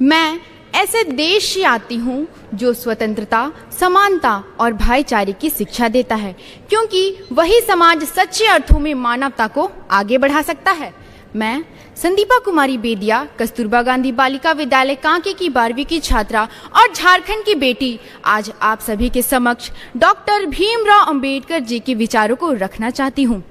मैं ऐसे देश से आती हूँ जो स्वतंत्रता, समानता और भाईचारे की शिक्षा देता है, क्योंकि वही समाज सच्चे अर्थों में मानवता को आगे बढ़ा सकता है। मैं संदीपा कुमारी बेदिया, कस्तूरबा गांधी बालिका विद्यालय कांके की 12वीं की छात्रा और झारखंड की बेटी, आज आप सभी के समक्ष डॉक्टर भीमराव अंबेडकर जी के विचारों को रखना चाहती हूँ।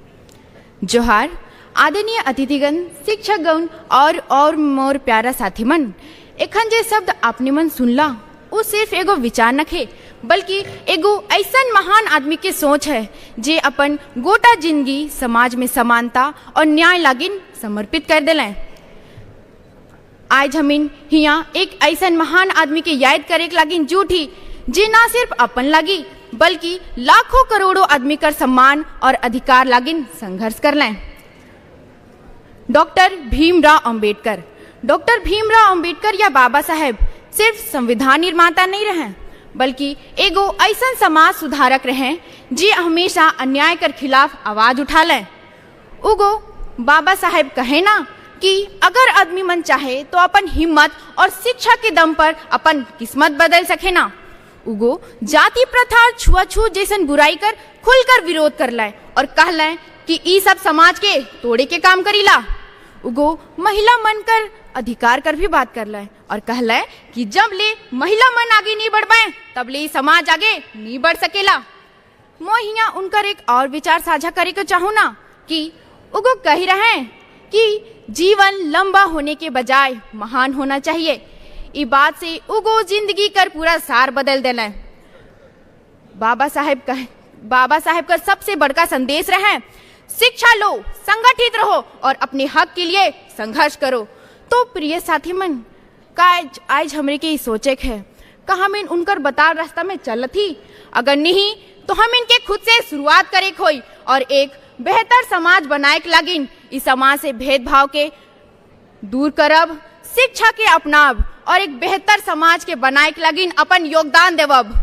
जोहार आदरणीय अतिथिगण, शिक्षकगण और मोर प्यारा साथी मन, एखन जे शब्द आपने मन सुनला वो सिर्फ एगो विचार नखे, बल्कि एगो ऐसन महान आदमी के सोच है जे अपन गोटा जिंदगी समाज में समानता और न्याय लागिन समर्पित कर दिलें। आज हमिन हिया एक ऐसन महान आदमी के याद करे लागिन जूठी जे ना सिर्फ अपन लागी बल्कि लाखों करोड़ों आदमी कर सम्मान और अधिकार लागिन संघर्ष कर लें। डॉक्टर भीमराव अंबेडकर। डॉक्टर भीमराव अंबेडकर या बाबा साहेब सिर्फ संविधान निर्माता नहीं रहे, बल्कि एगो ऐसा समाज सुधारक रहे जे हमेशा अन्याय कर खिलाफ आवाज उठा लें। उगो बाबा साहेब कहे ना कि अगर आदमी मन चाहे तो अपन हिम्मत और शिक्षा के दम पर अपन किस्मत बदल सके ना। उगो जाति प्रथा, छुआछूत जैसन बुराई कर खुलकर विरोध कर लें और कह लें कि ई सब समाज के तोड़े के काम करीला। उगो महिला मन कर अधिकार कर भी बात कर ले और कह ले कि जब ले महिला मन आगे नहीं बढ़ पाए तब ले समाज आगे नहीं बढ़ सकेला। मोहिया उनकर एक और विचार साझा करे को चाहूँ ना कि उगो कह रहे हैं कि जीवन लंबा होने के बजाय महान होना चाहिए। इस बात से उगो जिंदगी कर पूरा सार बदल देना। बाबा साहेब का सबसे बड़का संदेश रहे, शिक्षा लो, संगठित रहो और अपने हक के लिए संघर्ष करो। तो प्रिय साथी मन, का आज हमरे के सोचे है का हम इन उनकर बता रास्ता में चल थी? अगर नहीं तो हम इनके खुद से शुरुआत करे खोई और एक बेहतर समाज बनाए लागिन। इस समाज से भेदभाव के दूर करब, शिक्षा के अपनाब और एक बेहतर समाज के बनाए लागिन अपन योगदान देवब।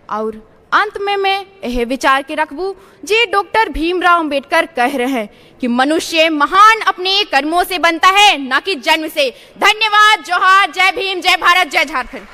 और अंत में मैं यह विचार के रखबू जे डॉक्टर भीमराव अंबेडकर कह रहे हैं कि मनुष्य महान अपने कर्मों से बनता है, ना कि जन्म से। धन्यवाद। जोहार। जय भीम, जय भारत, जय झारखंड।